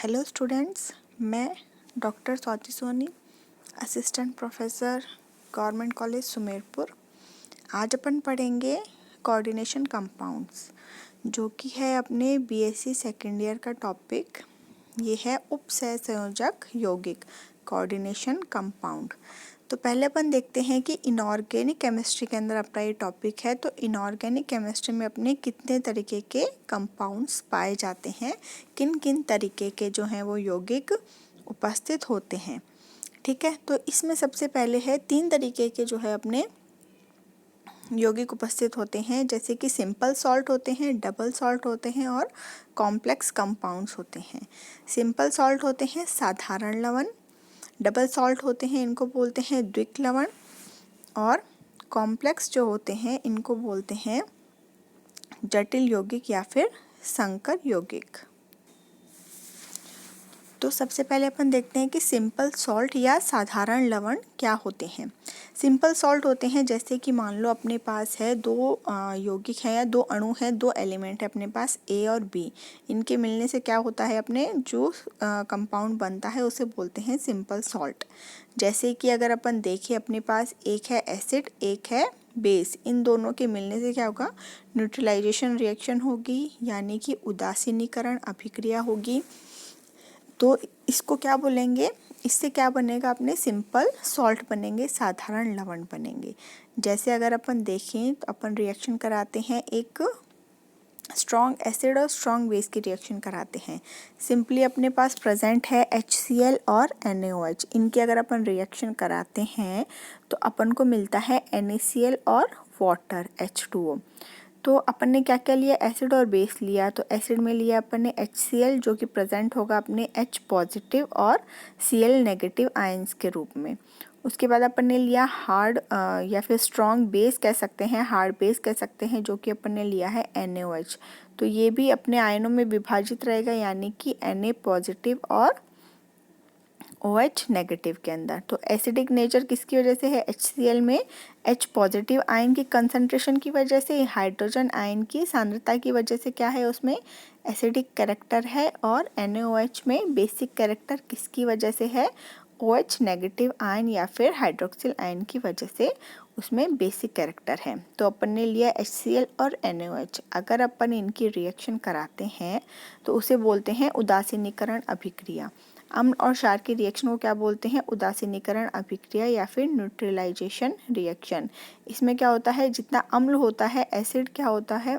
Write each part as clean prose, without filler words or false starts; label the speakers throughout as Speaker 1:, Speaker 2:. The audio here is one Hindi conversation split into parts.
Speaker 1: हेलो स्टूडेंट्स, मैं doctor Swati Soni, assistant professor, government college Sumerpur. आज अपन पढ़ेंगे कोऑर्डिनेशन कंपाउंड्स, जो कि है अपने बीएससी सेकेंड ईयर का टॉपिक। ये है उपसहसंयोजक यौगिक, कोऑर्डिनेशन कंपाउंड। तो पहले अपन देखते हैं कि इनऑर्गेनिक केमिस्ट्री के अंदर अपना ये टॉपिक है। तो इनऑर्गेनिक केमिस्ट्री में अपने कितने तरीके के कंपाउंड्स पाए जाते हैं, किन किन तरीके के जो हैं वो यौगिक उपस्थित होते हैं। ठीक है, तो इसमें सबसे पहले है 3 तरीके के जो है अपने यौगिक उपस्थित होते हैं, जैसे कि सिंपल सॉल्ट होते हैं, डबल सॉल्ट होते हैं और कॉम्प्लेक्स कंपाउंड्स होते हैं। सिंपल सॉल्ट होते हैं साधारण लवण, डबल सॉल्ट होते हैं इनको बोलते हैं द्विक लवण, और कॉम्प्लेक्स जो होते हैं इनको बोलते हैं जटिल यौगिक या फिर संकर यौगिक। तो सबसे पहले अपन देखते हैं कि सिंपल सॉल्ट या साधारण लवण क्या होते हैं। सिंपल सॉल्ट होते हैं जैसे कि मान लो अपने पास है 2 यौगिक हैं या 2 अणु हैं, 2 एलिमेंट है अपने पास ए और बी। इनके मिलने से क्या होता है, अपने जो कंपाउंड बनता है उसे बोलते हैं सिंपल सॉल्ट। जैसे कि अगर अपन देखें अपने पास एक है एसिड, एक है बेस, इन दोनों के मिलने से क्या होगा, न्यूट्रलाइजेशन रिएक्शन होगी, यानी कि उदासीनीकरण अभिक्रिया होगी। तो इसको क्या बोलेंगे, इससे क्या बनेगा, अपने सिंपल सॉल्ट बनेंगे, साधारण लवण बनेंगे। जैसे अगर अपन देखें तो अपन रिएक्शन कराते हैं, एक स्ट्रॉन्ग एसिड और स्ट्रॉन्ग बेस की रिएक्शन कराते हैं। सिंपली अपने पास प्रेजेंट है HCl और NaOH। इनकी अगर अपन रिएक्शन कराते हैं तो अपन को मिलता है NaCl और वाटर H2O। तो अपन ने क्या क्या लिया, एसिड और बेस लिया। तो एसिड में लिया अपन ने HCl, जो कि प्रेजेंट होगा अपने H पॉजिटिव और Cl नेगेटिव आयंस के रूप में। उसके बाद अपन ने लिया हार्ड या फिर स्ट्रॉन्ग बेस कह सकते हैं, हार्ड बेस कह सकते हैं, जो कि अपन ने लिया है NaOH। तो ये भी अपने आयनों में विभाजित रहेगा, यानी कि Na पॉजिटिव और OH नेगेटिव के अंदर। तो एसिडिक नेचर किसकी वजह से है, HCl में H पॉजिटिव आयन की कंसंट्रेशन की वजह से, हाइड्रोजन आयन की सांद्रता की वजह से क्या है, उसमें एसिडिक कैरेक्टर है। और NaOH में बेसिक कैरेक्टर किसकी वजह से है, OH नेगेटिव आयन या फिर हाइड्रोक्सिल आयन की वजह से उसमें बेसिक कैरेक्टर है। तो अपन ने लिया HCl और NaOH। अगर अपन इनकी रिएक्शन कराते हैं तो उसे बोलते हैं उदासीनीकरण अभिक्रिया। अम्ल और क्षार की रिएक्शन को क्या बोलते हैं, उदासीनीकरण अभिक्रिया या फिर न्यूट्रलाइजेशन रिएक्शन। इसमें क्या होता है, जितना अम्ल होता है एसिड क्या होता है,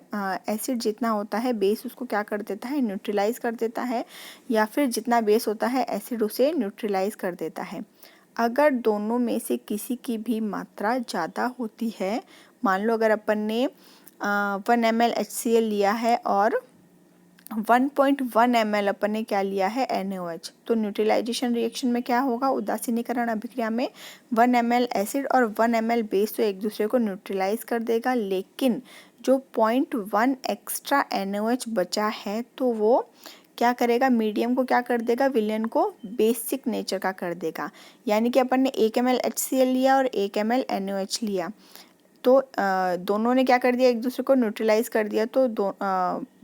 Speaker 1: एसिड जितना होता है बेस उसको क्या कर देता है, न्यूट्रलाइज कर देता है, या फिर जितना बेस होता है एसिड उसे न्यूट्रलाइज कर देता है। अगर दोनों में से किसी की भी मात्रा ज़्यादा होती है, मान लो अगर अपन ने 1 ml HCl लिया है और 1.1 ml अपन ने क्या लिया है, NaOH, तो न्यूट्रलाइजेशन रिएक्शन में क्या होगा, उदासीनीकरण अभिक्रिया में 1 ml एसिड और 1 ml बेस तो एक दूसरे को न्यूट्रलाइज कर देगा, लेकिन जो 0.1 एक्स्ट्रा NaOH बचा है तो वो क्या करेगा, मीडियम को क्या कर देगा, विलयन को बेसिक नेचर का कर देगा। यानी कि अपन ने 1 ml HCl लिया और 1 ml NaOH लिया, तो दोनों ने क्या कर दिया, एक दूसरे को न्यूट्रलाइज कर दिया। तो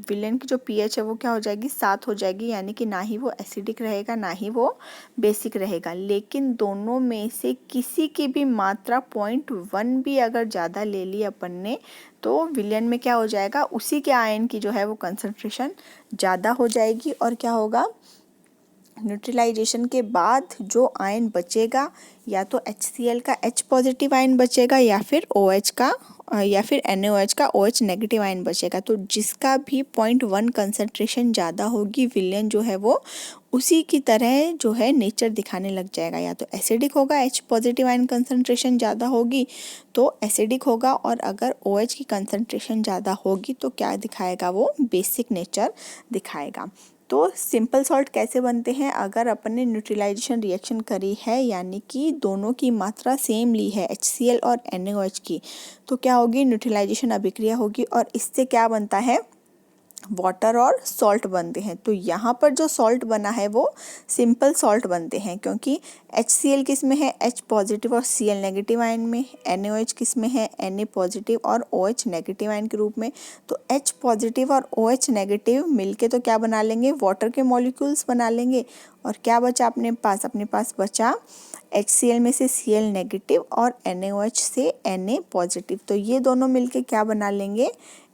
Speaker 1: विलेन की जो pH है वो क्या हो जाएगी, 7 हो जाएगी, यानी कि ना ही वो एसिडिक रहेगा ना ही वो बेसिक रहेगा। लेकिन दोनों में से किसी की भी मात्रा 0.1 भी अगर ज़्यादा ले ली अपन ने, तो विलेन में क्या हो जाएगा, उसी के आयन की जो है वो कंसंट्रेशन ज़्यादा हो जाएगी। और क्या होगा, न्यूट्रलाइजेशन के बाद जो आयन बचेगा, या तो HCl का H पॉजिटिव आयन बचेगा, या फिर OH का या फिर NaOH का OH नेगेटिव आयन बचेगा। तो जिसका भी 0.1 कंसंट्रेशन ज़्यादा होगी, विलयन जो है वो उसी की तरह जो है नेचर दिखाने लग जाएगा। या तो एसिडिक होगा, H पॉजिटिव आयन कंसंट्रेशन ज़्यादा होगी तो एसिडिक होगा, और अगर OH की कंसंट्रेशन ज़्यादा होगी तो क्या दिखाएगा, वो बेसिक नेचर दिखाएगा। तो सिंपल सॉल्ट कैसे बनते हैं, अगर अपन ने न्यूट्रलाइजेशन रिएक्शन करी है, यानी कि दोनों की मात्रा सेम ली है HCl और NaOH की, तो क्या होगी, न्यूट्रलाइजेशन अभिक्रिया होगी, और इससे क्या बनता है, वाटर और सॉल्ट बनते हैं। तो यहाँ पर जो सॉल्ट बना है वो सिंपल सॉल्ट बनते हैं, क्योंकि HCl किस में है, H पॉजिटिव और Cl नेगेटिव आयन में, NaOH किस में है, Na पॉजिटिव और OH नेगेटिव आयन के रूप में। तो H पॉजिटिव और OH नेगेटिव मिलके तो क्या बना लेंगे, वाटर के मॉलिक्यूल्स बना लेंगे। और क्या बचा अपने पास बचा HCl में से Cl नेगेटिव और NaOH से Na पॉजिटिव। तो ये दोनों मिलके क्या बना लेंगे,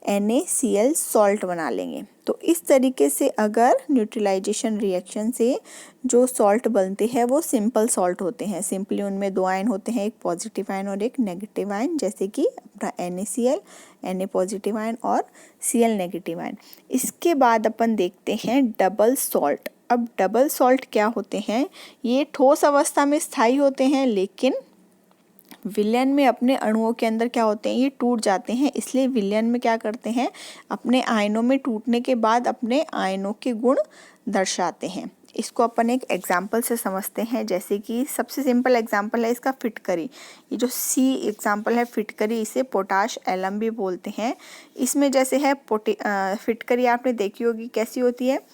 Speaker 1: NaCl सॉल्ट बना लेंगे। तो इस तरीके से अगर न्यूट्रलाइजेशन रिएक्शन से जो सॉल्ट बनते हैं वो सिंपल सॉल्ट होते हैं। सिंपली उनमें दो आयन होते हैं, एक पॉजिटिव आयन और एक नेगेटिव आयन, जैसे कि अपना NaCl, Na पॉजिटिव आयन और Cl नेगेटिव आयन। इसके बाद अपन देखते हैं डबल सॉल्ट। अब डबल सॉल्ट क्या होते हैं, ये ठोस अवस्था में स्थायी होते हैं, लेकिन विलयन में अपने अणुओं के अंदर क्या होते हैं, ये टूट जाते हैं। इसलिए विलयन में क्या करते हैं, अपने आयनों में टूटने के बाद अपने आयनों के गुण दर्शाते हैं। इसको अपन एक एग्जाम्पल से समझते हैं, जैसे कि सबसे सिंपल एग्जाम्पल है इसका फिटकरी। ये जो सी एग्जाम्पल है फिटकरी, इसे पोटाश एलम भी बोलते हैं। इसमें जैसे है फिटकरी आपने देखी होगी कैसी होती है,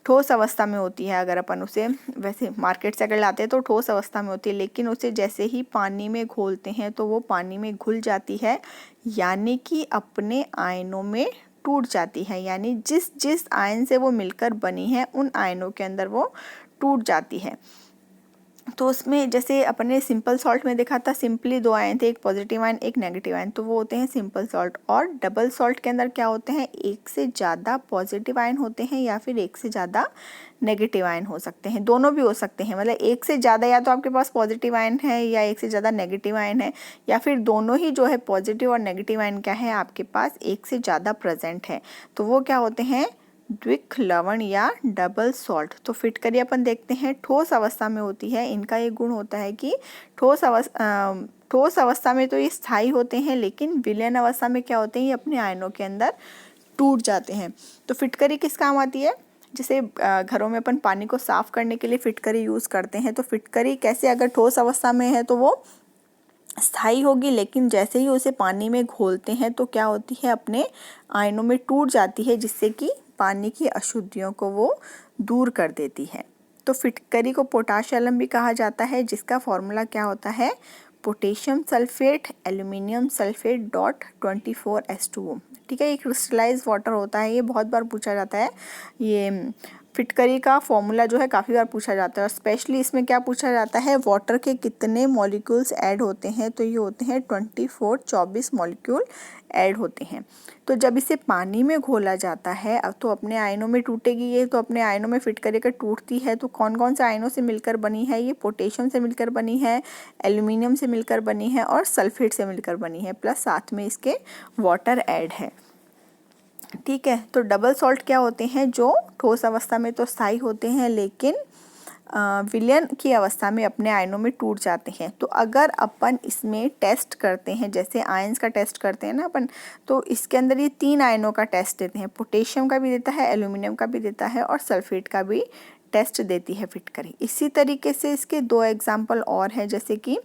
Speaker 1: ठोस अवस्था में होती है। अगर अपन उसे वैसे मार्केट से अगर लाते हैं तो ठोस अवस्था में होती है, लेकिन उसे जैसे ही पानी में घोलते हैं तो वो पानी में घुल जाती है, यानी कि अपने आयनों में टूट जाती है। यानी जिस जिस आयन से वो मिलकर बनी है उन आयनों के अंदर वो टूट जाती है। तो उसमें जैसे अपने सिंपल सॉल्ट में देखा था, सिंपली दो आयन थे, एक पॉजिटिव आयन एक नेगेटिव आयन, तो वो होते हैं सिंपल सॉल्ट। और डबल सॉल्ट के अंदर क्या होते हैं, एक से ज़्यादा पॉजिटिव आयन होते हैं या फिर एक से ज़्यादा नेगेटिव आयन हो सकते हैं, दोनों भी हो सकते हैं। मतलब एक से ज़्यादा या तो आपके पास पॉजिटिव आयन है या एक से ज़्यादा नेगेटिव आयन है, या फिर दोनों ही जो है पॉजिटिव और नेगेटिव आयन क्या है आपके पास एक से ज़्यादा प्रेजेंट है, तो वो क्या होते हैं, द्विक लवण या डबल सॉल्ट। तो फिटकरी अपन देखते हैं ठोस अवस्था में होती है। इनका ये गुण होता है कि ठोस अवस्था में तो ये स्थायी होते हैं, लेकिन विलयन अवस्था में क्या होते हैं, ये अपने आयनों के अंदर टूट जाते हैं। तो फिटकरी किस काम आती है, जैसे घरों में अपन पानी को साफ करने के लिए फिटकरी यूज़ करते हैं। तो फिटकरी कैसे, अगर ठोस अवस्था में है तो वो स्थायी होगी, लेकिन जैसे ही उसे पानी में घोलते हैं तो क्या होती है, अपने आयनों में टूट जाती है, जिससे कि पानी की अशुद्धियों को वो दूर कर देती है। तो फिटकरी को पोटाश एलम भी कहा जाता है, जिसका फॉर्मूला क्या होता है, potassium sulphate aluminium sulphate dot 24H2O। ठीक है, ये क्रिस्टलाइज वाटर होता है, ये बहुत बार पूछा जाता है। ये फिटकरी का फॉर्मूला जो है काफ़ी बार पूछा जाता है, और स्पेशली इसमें क्या पूछा जाता है, वाटर के कितने मॉलिक्यूल्स ऐड होते हैं, तो ये होते हैं 24 मॉलिक्यूल ऐड होते हैं। तो जब इसे पानी में घोला जाता है अब तो अपने आयनों में टूटेगी ये, तो अपने आयनों में फिटकरी का टूटती है तो कौन कौन से आयनों से मिलकर बनी है, ये पोटेशियम से मिलकर बनी है, एल्यूमिनियम से मिलकर बनी है और सल्फेट से मिलकर बनी है, प्लस साथ में इसके वाटर ऐड है। ठीक है, तो डबल सॉल्ट क्या होते हैं, जो ठोस अवस्था में तो स्थायी होते हैं, लेकिन विलयन की अवस्था में अपने आयनों में टूट जाते हैं। तो अगर अपन इसमें टेस्ट करते हैं, जैसे आयंस का टेस्ट करते हैं ना अपन, तो इसके अंदर ये 3 आयनों का टेस्ट देते हैं, पोटेशियम का भी देता है, एल्यूमिनियम का भी देता है और सल्फेट का भी टेस्ट देती है फिटकरी। इसी तरीके से इसके 2 एग्जाम्पल और हैं, जैसे कि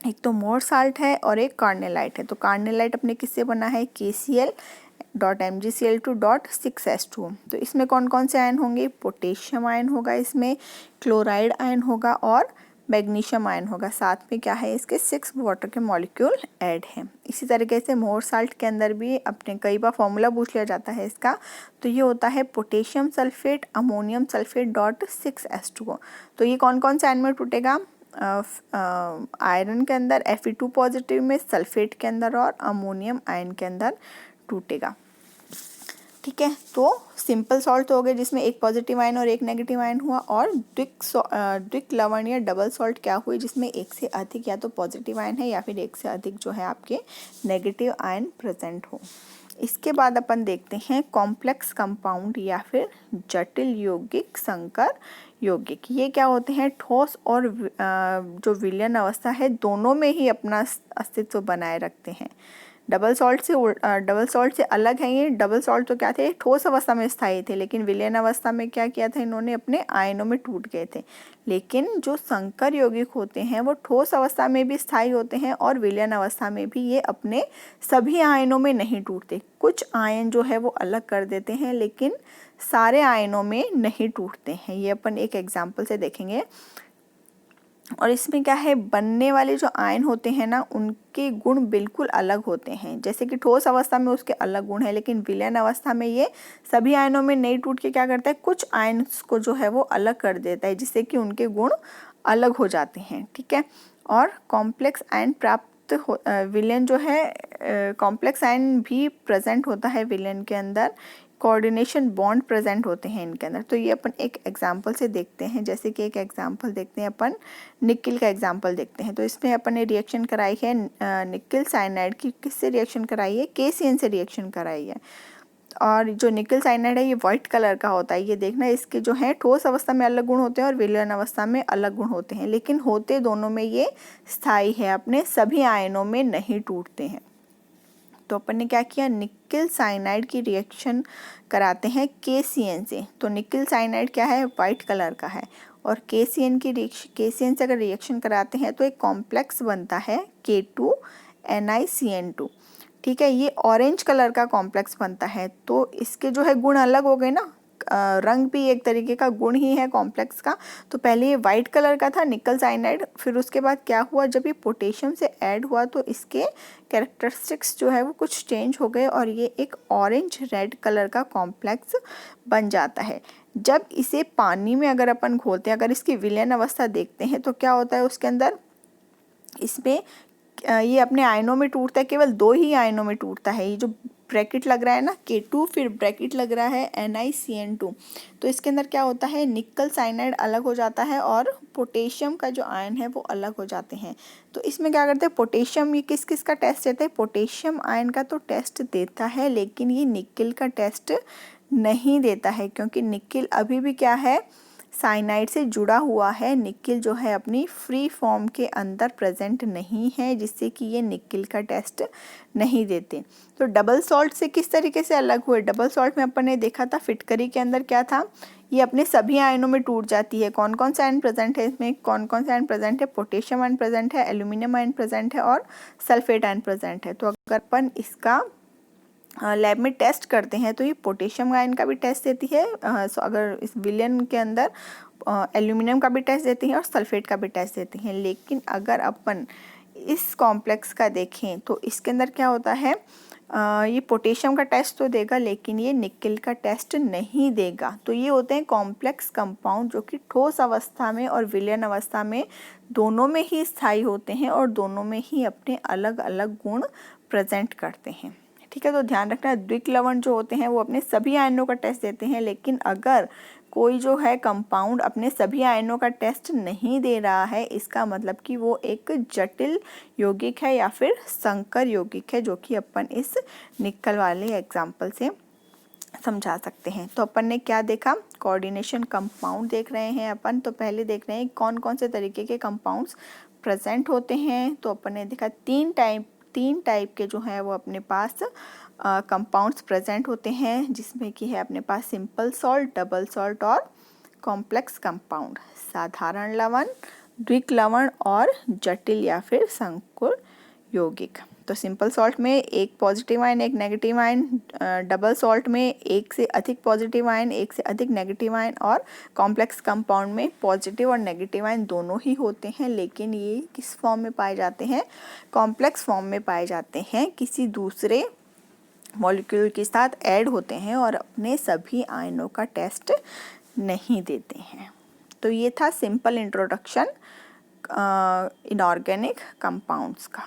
Speaker 1: एक तो मोर साल्ट है और एक कार्नेलाइट है। तो कार्नेलाइट अपने किससे बना है, KCl.MgCl2.6H2O। तो इसमें कौन कौन से आयन होंगे, पोटेशियम आयन होगा, इसमें क्लोराइड आयन होगा और मैग्नीशियम आयन होगा, साथ में क्या है, इसके 6 वाटर के मॉलिक्यूल ऐड हैं। इसी तरीके से मोर साल्ट के अंदर भी अपने कई बार फॉर्मूला पूछ लिया जाता है इसका, तो ये होता है potassium sulphate ammonium sulphate dot 6H2O। तो ये कौन कौन से आयन में टूटेगा, आयरन के अंदर Fe2 पॉजिटिव में, सल्फेट के अंदर और अमोनियम आयन के अंदर टूटेगा। ठीक है, तो सिंपल सॉल्ट हो गए जिसमें एक पॉजिटिव आयन और एक नेगेटिव आयन हुआ, और द्विक लवण या डबल सॉल्ट क्या हुई, जिसमें एक से अधिक या तो पॉजिटिव आयन है या फिर एक से अधिक जो है आपके नेगेटिव आयन प्रेजेंट हो। इसके बाद अपन देखते हैं कॉम्प्लेक्स कंपाउंड या फिर जटिल यौगिक संकर यौगिक। ये क्या होते हैं, ठोस और जो विलयन अवस्था है दोनों में ही अपना अस्तित्व बनाए रखते हैं। डबल सॉल्ट से अलग है ये। डबल सॉल्ट तो क्या थे, ठोस अवस्था में स्थायी थे, लेकिन विलयन अवस्था में क्या किया था इन्होंने, अपने आयनों में टूट गए थे। लेकिन जो संकर यौगिक होते हैं वो ठोस अवस्था में भी स्थायी होते हैं और विलयन अवस्था में भी ये अपने सभी आयनों में नहीं टूटते। कुछ आयन जो है वो अलग कर देते हैं, लेकिन सारे आयनों में नहीं टूटते हैं। ये अपन एक एग्जाम्पल से देखेंगे। और इसमें क्या है, बनने वाले जो आयन होते हैं ना, उनके गुण बिल्कुल अलग होते हैं। जैसे कि ठोस अवस्था में उसके अलग गुण है, लेकिन विलयन अवस्था में ये सभी आयनों में नहीं टूट के क्या करता है, कुछ आयन्स को जो है वो अलग कर देता है, जिससे कि उनके गुण अलग हो जाते हैं। ठीक है। और कॉम्प्लेक्स आयन प्राप्त विलयन जो है, कॉम्प्लेक्स आयन भी प्रेजेंट होता है विलयन के अंदर। कोऑर्डिनेशन बॉन्ड प्रेजेंट होते हैं इनके अंदर। तो ये अपन एक एग्जांपल से देखते हैं। जैसे कि एक एग्जांपल देखते हैं अपन, निकिल का एग्जांपल देखते हैं। तो इसमें अपन ने रिएक्शन कराई है निकिल साइनाइड की। किससे रिएक्शन कराई है, KCN से रिएक्शन कराई है। और जो निकिल साइनाइड है ये वाइट कलर का होता है। ये देखना, इसके जो है ठोस अवस्था में अलग गुण होते हैं और विलयन अवस्था में अलग गुण होते हैं, लेकिन होते दोनों में ये स्थायी है, अपने सभी आयनों में नहीं टूटते हैं। तो अपन ने क्या किया, निकिल साइनाइड की रिएक्शन कराते हैं KCN से। तो निकिल साइनाइड क्या है, वाइट कलर का है। और KCN से अगर रिएक्शन कराते हैं तो एक कॉम्प्लेक्स बनता है K2NiCN2। ठीक है, ये ऑरेंज कलर का कॉम्प्लेक्स बनता है। तो इसके जो है गुण अलग हो गए ना, रंग भी एक तरीके का गुण ही है कॉम्प्लेक्स का। तो पहले ये वाइट कलर का था निकल साइनाइड, फिर उसके बाद क्या हुआ, जब ये पोटेशियम से ऐड हुआ तो इसके कैरेक्टरिस्टिक्स जो है वो कुछ चेंज हो गए और ये एक ऑरेंज रेड कलर का कॉम्प्लेक्स बन जाता है। जब इसे पानी में अगर अपन घोलते हैं, अगर इसकी विलयन अवस्था देखते हैं तो क्या होता है उसके अंदर, इसमें ये अपने आयनों में टूटता है, केवल 2 ही आयनों में टूटता है। ये जो ब्रैकेट लग रहा है ना K2, फिर ब्रैकेट लग रहा है NiCN2। तो इसके अंदर क्या होता है, निकल साइनाइड अलग हो जाता है और पोटेशियम का जो आयन है वो अलग हो जाते हैं। तो इसमें क्या करते हैं, पोटेशियम, ये किस किस का टेस्ट देता है, पोटेशियम आयन का तो टेस्ट देता है, लेकिन ये निकिल का टेस्ट नहीं देता है, क्योंकि निकिल अभी भी क्या है, साइनाइड से जुड़ा हुआ है। निकिल जो है अपनी फ्री फॉर्म के अंदर प्रेजेंट नहीं है, जिससे कि ये निकिल का टेस्ट नहीं देते। तो डबल सॉल्ट से किस तरीके से अलग हुए, डबल सॉल्ट में अपन ने देखा था फिटकरी के अंदर क्या था, ये अपने सभी आयनों में टूट जाती है। कौन कौन से आयन प्रेजेंट है इसमें, कौन कौन से आयन प्रेजेंट है, पोटेशियम आयन प्रेजेंट है, एल्यूमिनियम आयन प्रेजेंट है और सल्फेट आयन प्रेजेंट है। तो अगर अपन इसका लैब में टेस्ट करते हैं तो ये पोटेशियम आयन का भी टेस्ट देती है, अगर इस विलयन के अंदर एल्यूमिनियम का भी टेस्ट देती है और सल्फेट का भी टेस्ट देती हैं। लेकिन अगर अपन इस कॉम्प्लेक्स का देखें तो इसके अंदर क्या होता है, ये पोटेशियम का टेस्ट तो देगा, लेकिन ये निकिल का टेस्ट नहीं देगा। तो ये होते हैं कॉम्प्लेक्स कंपाउंड, जो कि ठोस अवस्था में और विलयन अवस्था में दोनों में ही स्थायी होते हैं और दोनों में ही अपने अलग अलग गुण प्रेजेंट करते हैं। ठीक है, तो ध्यान रखना, द्विक लवण जो होते हैं वो अपने सभी आयनों का टेस्ट देते हैं, लेकिन अगर कोई जो है कंपाउंड अपने सभी आयनों का टेस्ट नहीं दे रहा है, इसका मतलब कि वो एक जटिल यौगिक है या फिर संकर यौगिक है, जो कि अपन इस निकल वाले एग्जाम्पल से समझा सकते हैं। तो अपन ने क्या देखा, कोऑर्डिनेशन कंपाउंड देख रहे हैं अपन। तो पहले देख रहे हैं कौन कौन से तरीके के कंपाउंड्स प्रेजेंट होते हैं। तो अपन ने देखा तीन टाइप के जो है वो अपने पास कंपाउंड्स प्रेजेंट होते हैं, जिसमें कि है अपने पास सिंपल सॉल्ट, डबल सॉल्ट और कॉम्प्लेक्स कंपाउंड, साधारण लवण, द्विक लवण और जटिल या फिर संकुल यौगिक। तो सिंपल सॉल्ट में एक पॉजिटिव आयन एक नेगेटिव आयन, डबल सॉल्ट में एक से अधिक पॉजिटिव आयन एक से अधिक नेगेटिव आयन, और कॉम्प्लेक्स कंपाउंड में पॉजिटिव और नेगेटिव आयन दोनों ही होते हैं, लेकिन ये किस फॉर्म में पाए जाते हैं, कॉम्प्लेक्स फॉर्म में पाए जाते हैं, किसी दूसरे मॉलिक्यूल के साथ ऐड होते हैं और अपने सभी आयनों का टेस्ट नहीं देते हैं। तो ये था सिंपल इंट्रोडक्शन इनऑर्गेनिक कंपाउंड्स का।